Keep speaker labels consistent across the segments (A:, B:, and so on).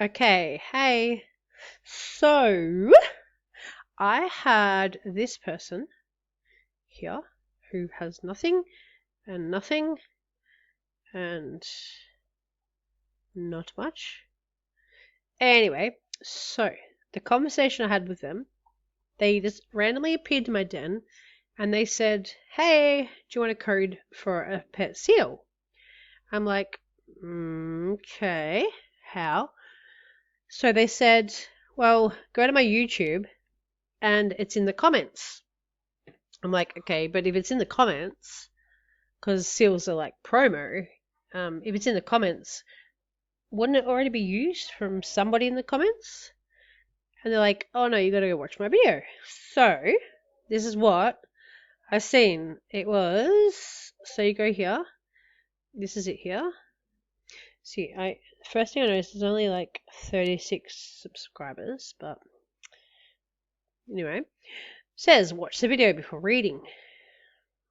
A: Okay, hey. So, I had this person here who has nothing and nothing and not much. Anyway, so the conversation I had with them, they just randomly appeared to my den and they said, "Hey, do you want a code for a pet seal?" I'm like, "Okay, how?" So they said, "Well, go to my YouTube and it's in the comments." I'm like, okay, but if it's in the comments, because seals are like promo, if it's in the comments, wouldn't it already be used from somebody in the comments? And they're like, oh no, you gotta go watch my video. So, this is what I seen. It was, so you go here, this is it here. See, first thing I noticed is only like 36 subscribers, but anyway. Says, watch the video before reading.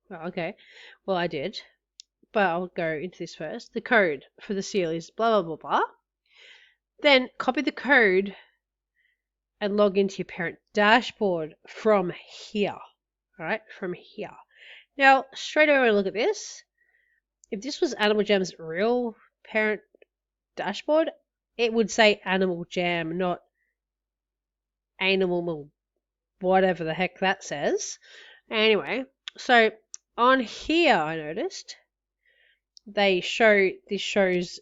A: Well, okay. Well, I did. But I'll go into this first. The code for the seal is blah, blah, blah, blah. Then copy the code and log into your parent dashboard from here. All right, from here. Now, straight away, look at this. If this was Animal Jam's real parent dashboard, it would say Animal Jam, not Animal, whatever the heck that says. Anyway, so on here, I noticed this shows,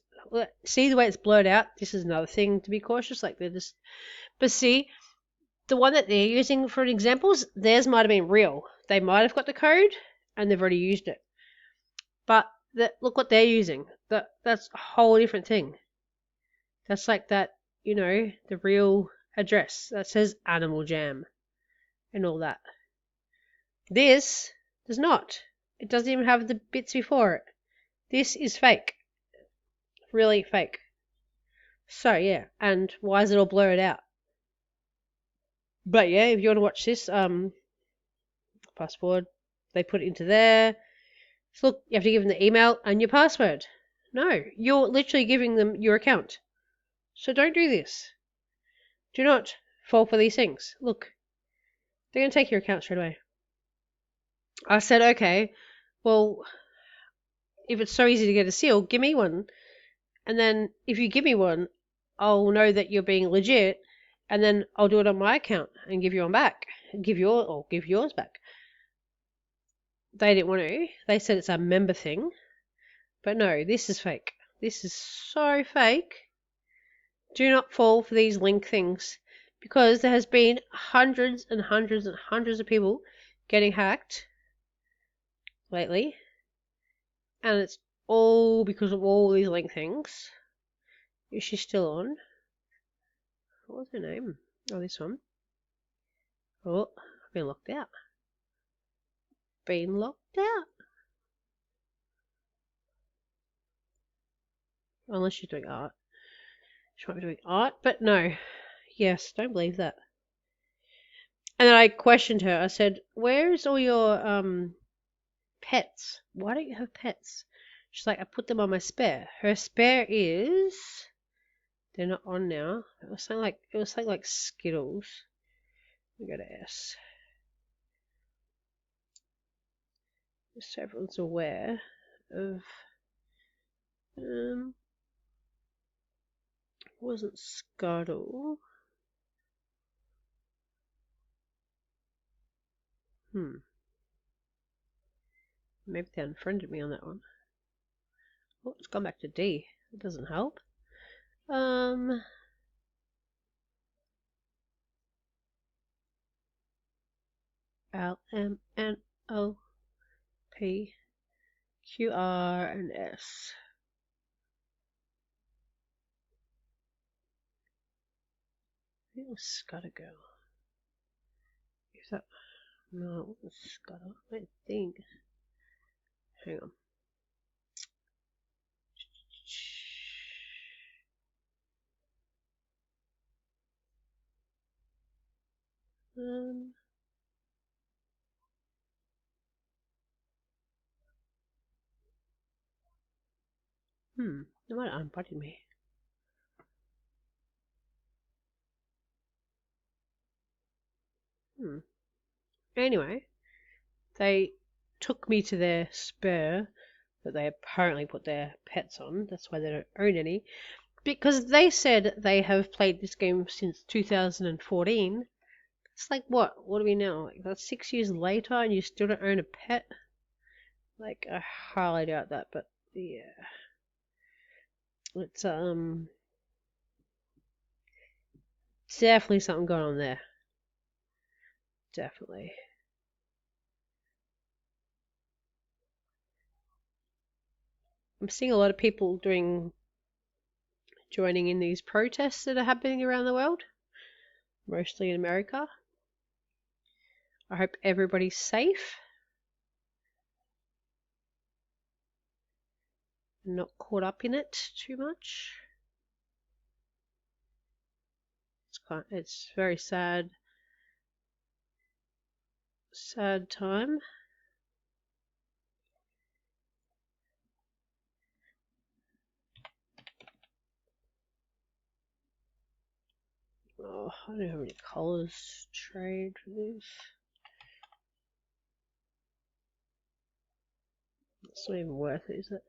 A: see the way it's blurred out. This is another thing to be cautious, like they're just, but see the one that they're using for examples, theirs might have been real. They might have got the code and they've already used it, but look what they're using. That's a whole different thing. That's like that, the real address that says Animal Jam and all that. This does not. It doesn't even have the bits before it. This is fake. Really fake. So yeah, and why is it all blurred out? But yeah, if you want to watch this, password, they put it into there. So look, you have to give them the email and your password. No, you're literally giving them your account. So don't do this. Do not fall for these things. Look, they're going to take your account straight away. I said, okay, well, if it's so easy to get a seal, give me one. And then if you give me one, I'll know that you're being legit, and then I'll do it on my account and give you one back. Give yours back. They didn't want to. They said it's a member thing. But no, this is fake. This is so fake. Do not fall for these link things, because there has been hundreds and hundreds and hundreds of people getting hacked lately, and it's all because of all these link things. Is she still on? What was her name? Oh, this one. Oh, I've been locked out. Been locked out. Unless she's doing art. She might be doing art, but no. Yes, don't believe that. And then I questioned her. I said, where's all your pets? Why don't you have pets? She's like, I put them on my spare. Her spare is, they're not on now. It was something like Skittles. We go to S. Just so everyone's aware of wasn't Scuttle. Maybe they unfriended me on that one. Oh, it's gone back to D. It doesn't help. L M N O P Q R and S. It was Scudder Girl. Is that? No, it wasn't Scudder. I think. Hang on. They might have unbuddied me. Anyway, they took me to their spur that they apparently put their pets on. That's why they don't own any. Because they said they have played this game since 2014. It's like, what? What do we know? Like, that's 6 years later and you still don't own a pet? Like, I highly doubt that, but yeah. It's definitely something going on there. Definitely. I'm seeing a lot of people joining in these protests that are happening around the world, mostly in America. I hope everybody's safe, not caught up in it too much. It's very sad time. Oh, I don't have any colours to trade for this. It's not even worth it, is it?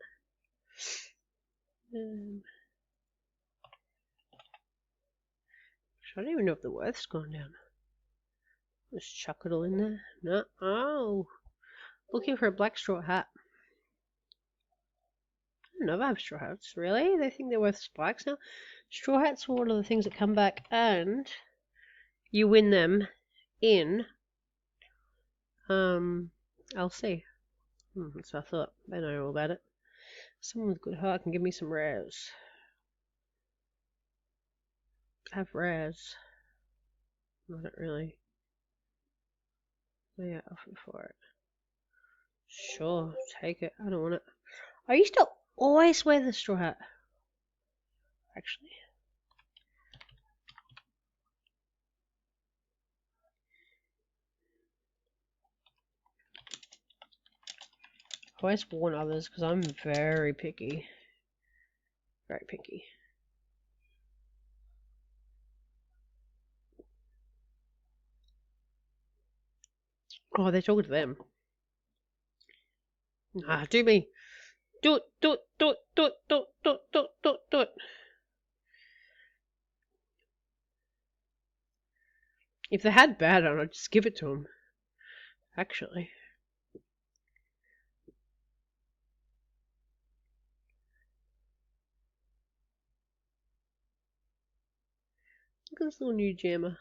A: I don't even know if the worth's gone down. Just chuck it all in there. No. Oh, looking for a black straw hat. I don't know if I have straw hats. Really? They think they're worth spikes now? Straw hats are one of the things that come back, and you win them in LC. That's what I thought. They know all about it. Someone with good heart can give me some rares. Have rares. I don't really. Yeah, offer for it. Sure, take it. I don't want it. I used to always wear the straw hat. Actually. I always warn others because I'm very picky. Very picky. Oh, they're talking to them. Ah, do me. Do it, do it, do it, do it, do it, do it, do it, do it, do it. If they had bad on, I'd just give it to them. Actually. Look at this little new jammer.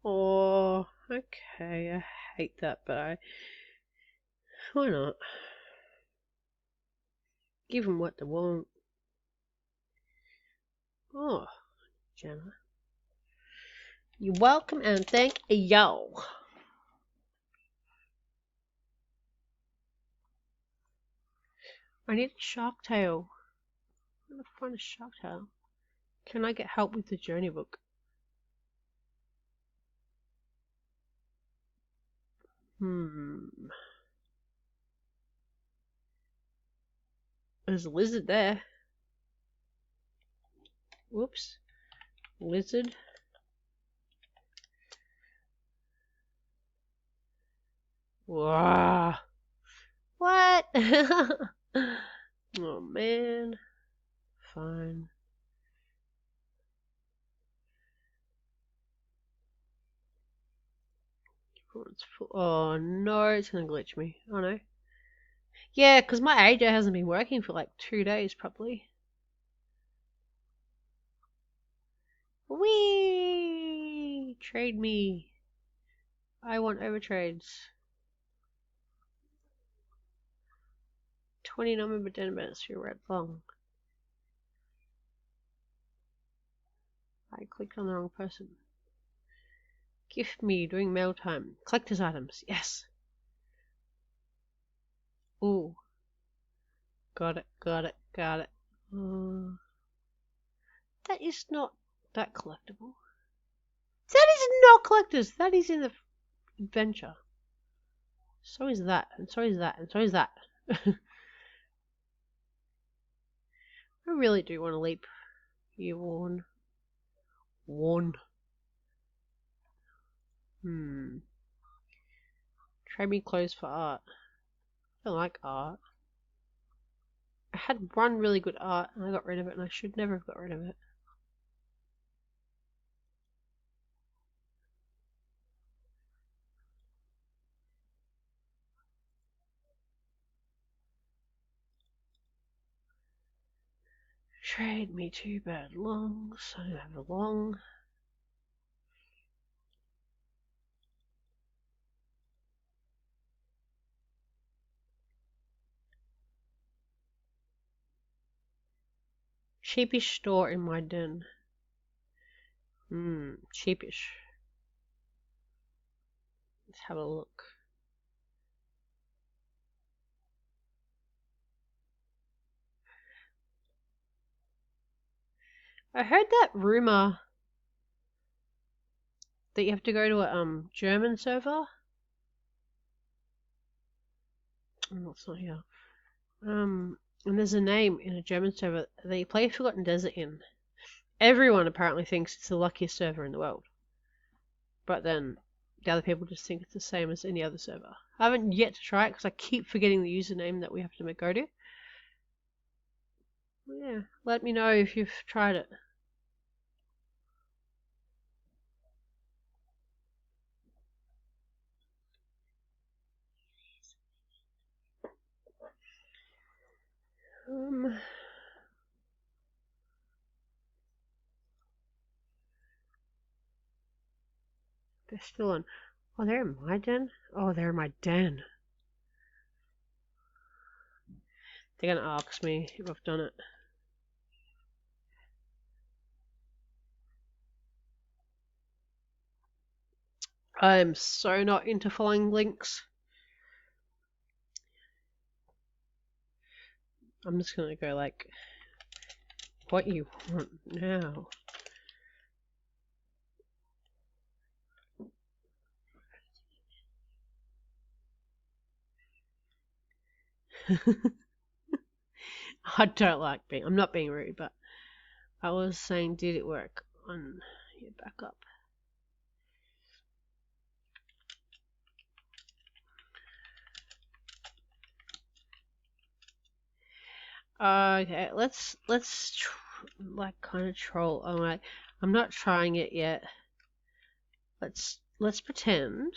A: Oh, okay. I hate that, but why not? Give them what they want. Oh, jammer. You're welcome and thank you. I need a shark tail. I'm gonna find a shark tail. Can I get help with the journey book? There's a lizard there. Whoops. Lizard. Wow. What? Oh man. Fine. Oh no, it's gonna glitch me. Oh no. Yeah, because my AJ hasn't been working for like 2 days probably. Whee! Trade me. I want overtrades. 20 number but 10 minutes. You're right long. I clicked on the wrong person. Gift me during mail time. Collector's items. Yes. Ooh. Got it, got it, got it. That is not that collectible. That is not collectors. That is in the adventure. So is that, and so is that, and so is that. I really do want to leap. You warn. Warn. Trade me clothes for art. I don't like art. I had one really good art and I got rid of it, and I should never have got rid of it. Trade me 2 bad longs. I don't have a long. Sheepish store in my den. Sheepish. Let's have a look. I heard that rumor that you have to go to a German server. Oh, it's not here. And there's a name in a German server that you play Forgotten Desert in. Everyone apparently thinks it's the luckiest server in the world. But then the other people just think it's the same as any other server. I haven't yet to try it because I keep forgetting the username that we have to go to. Yeah, let me know if you've tried it. They're still on. Oh, they're in my den? Oh, they're in my den. They're gonna ask me if I've done it. I'm so not into following links. I'm just gonna go like, what you want now? I don't like being, I'm not being rude, but I was saying, did it work on your backup? Okay, let's like kind of troll. I'm not trying it yet. Let's pretend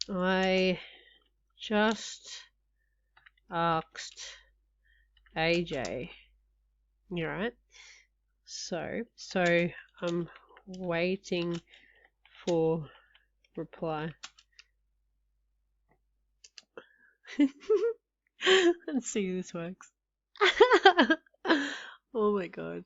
A: I just asked AJ. You right? So I'm waiting for reply. Let's see if this works. Oh my god.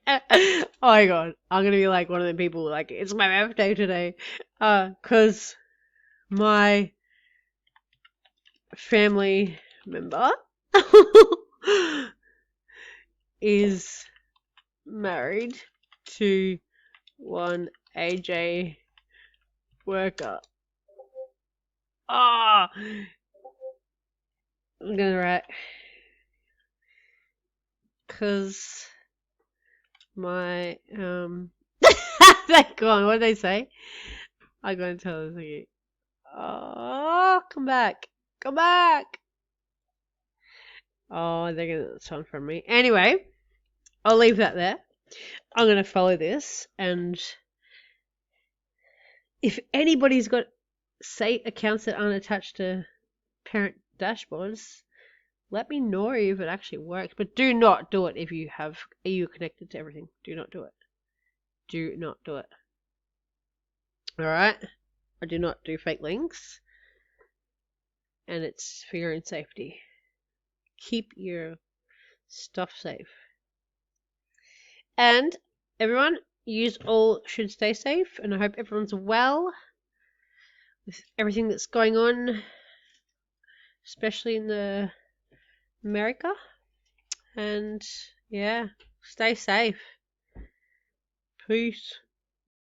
A: Oh my god. I'm gonna be like one of the people like, it's my birthday today. Cause my family member is married to one AJ worker. Ah, I'm gonna write cause my thank God, what did they say? I'm gonna tell this again. Oh, come back. Come back. Oh, they're gonna get this one from me. Anyway, I'll leave that there. I'm gonna follow this, and if anybody's got accounts that aren't attached to parent dashboards, let me know if it actually works. But do not do it if you have EU connected to everything. Do not do it. Do not do it. Alright? I do not do fake links. And it's for your own safety. Keep your stuff safe. And everyone, you all should stay safe, and I hope everyone's well with everything that's going on, especially in the America. And yeah, stay safe. Peace.